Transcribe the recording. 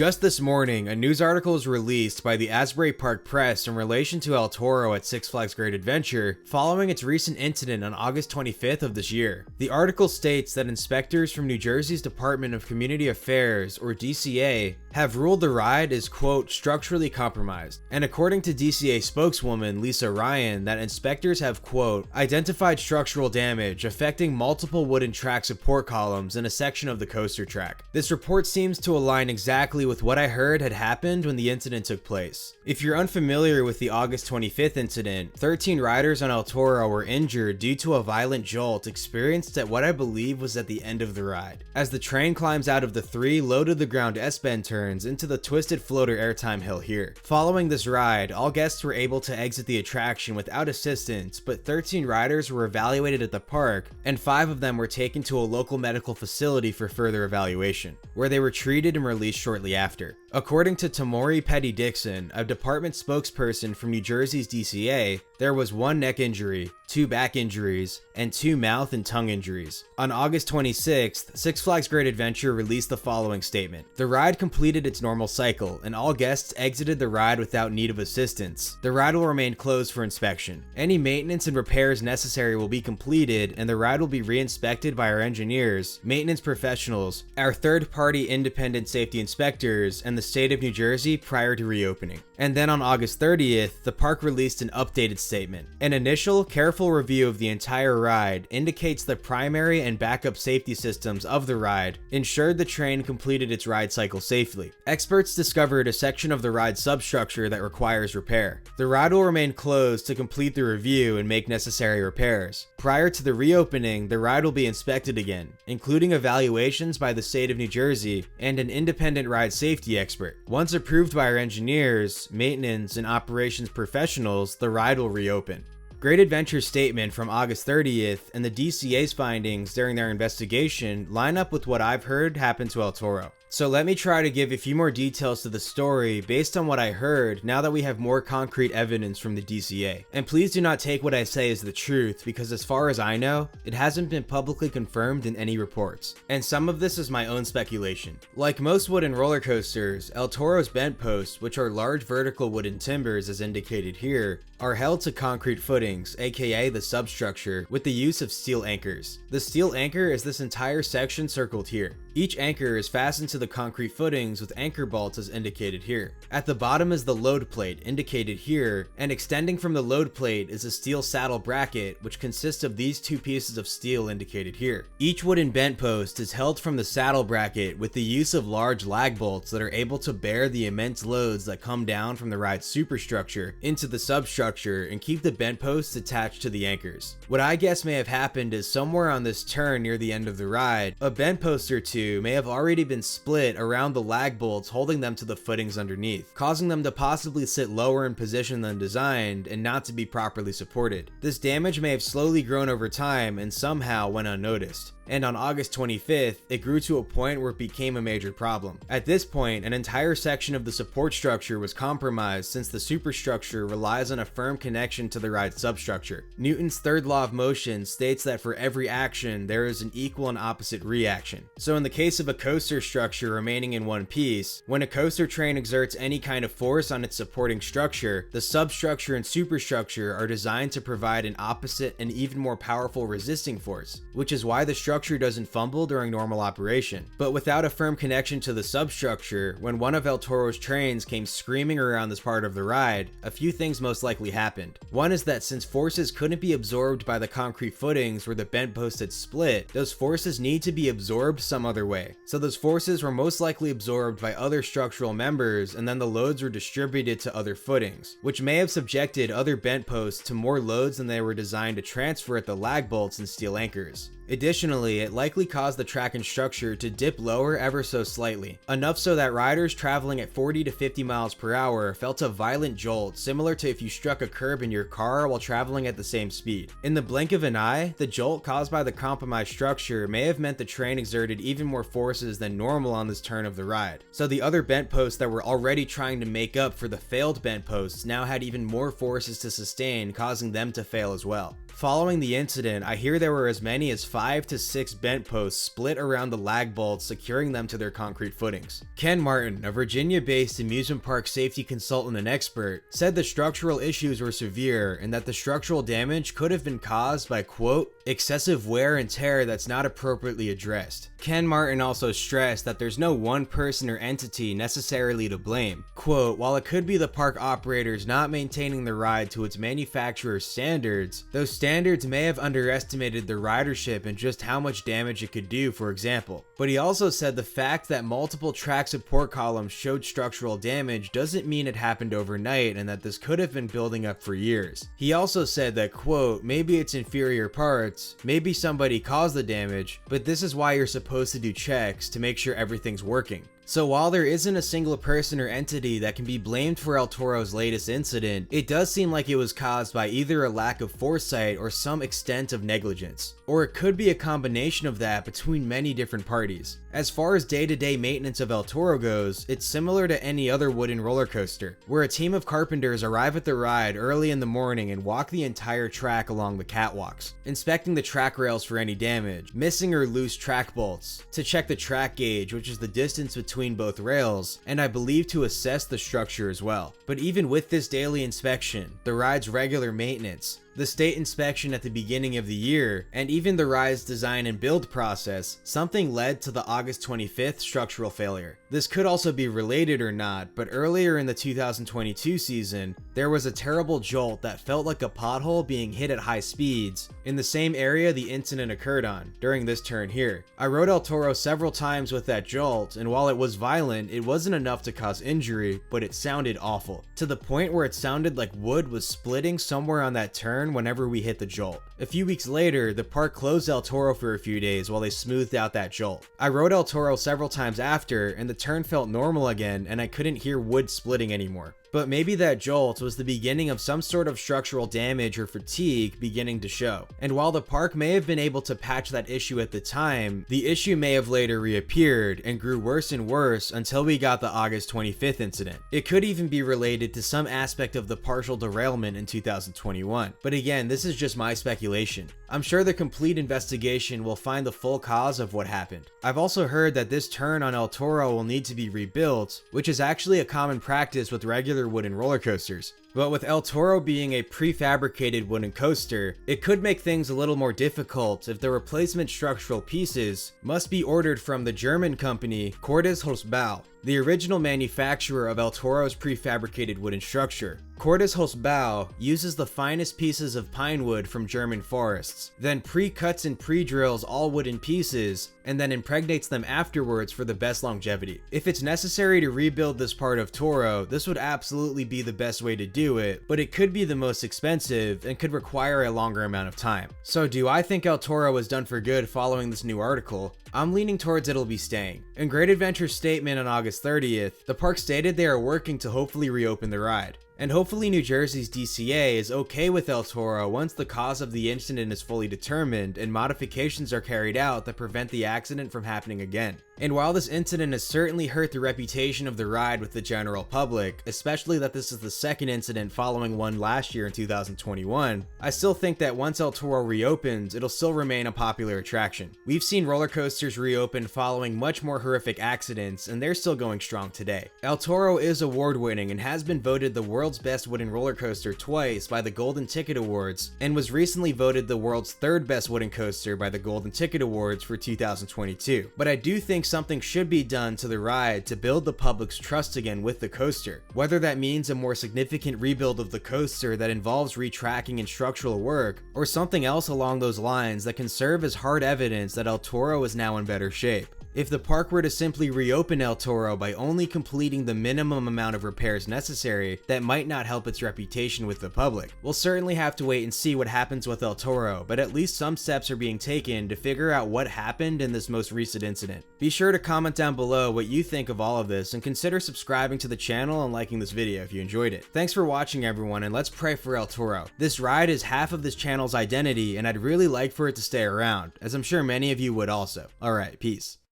Just this morning, a news article was released by the Asbury Park Press in relation to El Toro at Six Flags Great Adventure following its recent incident on August 25th of this year. The article states that inspectors from New Jersey's Department of Community Affairs, or DCA, have ruled the ride is, quote, structurally compromised. And according to DCA spokeswoman Lisa Ryan, that inspectors have, quote, identified structural damage affecting multiple wooden track support columns in a section of the coaster track. This report seems to align exactly with what I heard had happened when the incident took place. If you're unfamiliar with the August 25th incident, 13 riders on El Toro were injured due to a violent jolt experienced at what I believe was at the end of the ride. As the train climbs out of the 3 low-to-the-ground S-bend turns into the twisted floater airtime hill here. Following this ride, all guests were able to exit the attraction without assistance, but 13 riders were evaluated at the park, and 5 of them were taken to a local medical facility for further evaluation, where they were treated and released shortly after. According to Tamori Petty-Dixon, a department spokesperson from New Jersey's DCA, there was 1 neck injury, 2 back injuries, and 2 mouth and tongue injuries. On August 26th, Six Flags Great Adventure released the following statement. The ride completed its normal cycle, and all guests exited the ride without need of assistance. The ride will remain closed for inspection. Any maintenance and repairs necessary will be completed, and the ride will be re-inspected by our engineers, maintenance professionals, our third-party independent safety inspectors, and the state of New Jersey prior to reopening. And then on August 30th, the park released an updated statement. An initial, careful review of the entire ride indicates the primary and backup safety systems of the ride ensured the train completed its ride cycle safely. Experts discovered a section of the ride substructure that requires repair. The ride will remain closed to complete the review and make necessary repairs. Prior to the reopening, the ride will be inspected again, including evaluations by the state of New Jersey and an independent ride safety expert. Once approved by our engineers, maintenance, and operations professionals, the ride will reopen. Great Adventure's statement from August 30th and the DCA's findings during their investigation line up with what I've heard happened to El Toro. So let me try to give a few more details to the story based on what I heard now that we have more concrete evidence from the DCA. And please do not take what I say as the truth, because as far as I know, it hasn't been publicly confirmed in any reports. And some of this is my own speculation. Like most wooden roller coasters, El Toro's bent posts, which are large vertical wooden timbers as indicated here, are held to concrete footings, aka the substructure, with the use of steel anchors. The steel anchor is this entire section circled here. Each anchor is fastened to the concrete footings with anchor bolts as indicated here. At the bottom is the load plate indicated here, and extending from the load plate is a steel saddle bracket which consists of these 2 pieces of steel indicated here. Each wooden bent post is held from the saddle bracket with the use of large lag bolts that are able to bear the immense loads that come down from the ride's superstructure into the substructure and keep the bent posts attached to the anchors. What I guess may have happened is somewhere on this turn near the end of the ride, a bent post or 2 may have already been split around the lag bolts holding them to the footings underneath, causing them to possibly sit lower in position than designed and not to be properly supported. This damage may have slowly grown over time and somehow went unnoticed. And on August 25th, it grew to a point where it became a major problem. At this point, an entire section of the support structure was compromised since the superstructure relies on a firm connection to the ride's substructure. Newton's third law of motion states that for every action, there is an equal and opposite reaction. So in the case of a coaster structure remaining in one piece, when a coaster train exerts any kind of force on its supporting structure, the substructure and superstructure are designed to provide an opposite and even more powerful resisting force, which is why the structure doesn't fumble during normal operation. But without a firm connection to the substructure, when one of El Toro's trains came screaming around this part of the ride, a few things most likely happened. One is that since forces couldn't be absorbed by the concrete footings where the bent post had split, those forces need to be absorbed some other way. So those forces were most likely absorbed by other structural members, and then the loads were distributed to other footings, which may have subjected other bent posts to more loads than they were designed to transfer at the lag bolts and steel anchors. Additionally, it likely caused the track and structure to dip lower ever so slightly, enough so that riders traveling at 40 to 50 miles per hour felt a violent jolt similar to if you struck a curb in your car while traveling at the same speed. In the blink of an eye, the jolt caused by the compromised structure may have meant the train exerted even more forces than normal on this turn of the ride. So the other bent posts that were already trying to make up for the failed bent posts now had even more forces to sustain, causing them to fail as well. Following the incident, I hear there were as many as 5 to 6 bent posts split around the lag bolts, securing them to their concrete footings. Ken Martin, a Virginia-based amusement park safety consultant and expert, said the structural issues were severe and that the structural damage could have been caused by, quote, excessive wear and tear that's not appropriately addressed. Ken Martin also stressed that there's no one person or entity necessarily to blame. Quote, while it could be the park operators not maintaining the ride to its manufacturer's standards, those standards may have underestimated the ridership and just how much damage it could do, for example. But he also said the fact that multiple track support columns showed structural damage doesn't mean it happened overnight and that this could have been building up for years. He also said that, quote, maybe it's inferior parts, maybe somebody caused the damage, but this is why you're supposed to do checks to make sure everything's working. So while there isn't a single person or entity that can be blamed for El Toro's latest incident, it does seem like it was caused by either a lack of foresight or some extent of negligence. Or it could be a combination of that between many different parties. As far as day-to-day maintenance of El Toro goes, it's similar to any other wooden roller coaster, where a team of carpenters arrive at the ride early in the morning and walk the entire track along the catwalks, inspecting the track rails for any damage, missing or loose track bolts, to check the track gauge, which is the distance between both rails, and I believe to assess the structure as well. But even with this daily inspection, the ride's regular maintenance, the state inspection at the beginning of the year, and even the ride's design and build process, something led to the August 25th structural failure. This could also be related or not, but earlier in the 2022 season, there was a terrible jolt that felt like a pothole being hit at high speeds in the same area the incident occurred on, during this turn here. I rode El Toro several times with that jolt, and while it was violent, it wasn't enough to cause injury, but it sounded awful, to the point where it sounded like wood was splitting somewhere on that turn whenever we hit the jolt. A few weeks later, the park closed El Toro for a few days while they smoothed out that jolt. I rode El Toro several times after, and the turn felt normal again, and I couldn't hear wood splitting anymore. But maybe that jolt was the beginning of some sort of structural damage or fatigue beginning to show. And while the park may have been able to patch that issue at the time, the issue may have later reappeared and grew worse and worse until we got the August 25th incident. It could even be related to some aspect of the partial derailment in 2021. But again, this is just my speculation. I'm sure the complete investigation will find the full cause of what happened. I've also heard that this turn on El Toro will need to be rebuilt, which is actually a common practice with regular wooden roller coasters. But with El Toro being a prefabricated wooden coaster, it could make things a little more difficult if the replacement structural pieces must be ordered from the German company Cordes Holzbau, the original manufacturer of El Toro's prefabricated wooden structure. Cordes Holzbau uses the finest pieces of pine wood from German forests, then pre-cuts and pre-drills all wooden pieces, and then impregnates them afterwards for the best longevity. If it's necessary to rebuild this part of Toro, this would absolutely be the best way to do it, but it could be the most expensive and could require a longer amount of time. So do I think El Toro is done for good following this new article? I'm leaning towards it'll be staying. In Great Adventure's statement on August 30th, the park stated they are working to hopefully reopen the ride. And hopefully New Jersey's DCA is okay with El Toro once the cause of the incident is fully determined and modifications are carried out that prevent the accident from happening again. And while this incident has certainly hurt the reputation of the ride with the general public, especially that this is the second incident following one last year in 2021, I still think that once El Toro reopens, it'll still remain a popular attraction. We've seen roller coasters reopen following much more horrific accidents, and they're still going strong today. El Toro is award-winning and has been voted the world's best wooden roller coaster twice by the Golden Ticket Awards, and was recently voted the world's third best wooden coaster by the Golden Ticket Awards for 2022. But I do think something should be done to the ride to build the public's trust again with the coaster. Whether that means a more significant rebuild of the coaster that involves retracking and structural work, or something else along those lines that can serve as hard evidence that El Toro is now in better shape. If the park were to simply reopen El Toro by only completing the minimum amount of repairs necessary, that might not help its reputation with the public. We'll certainly have to wait and see what happens with El Toro, but at least some steps are being taken to figure out what happened in this most recent incident. Be sure to comment down below what you think of all of this, and consider subscribing to the channel and liking this video if you enjoyed it. Thanks for watching everyone, and let's pray for El Toro. This ride is half of this channel's identity, and I'd really like for it to stay around, as I'm sure many of you would also. Alright, peace.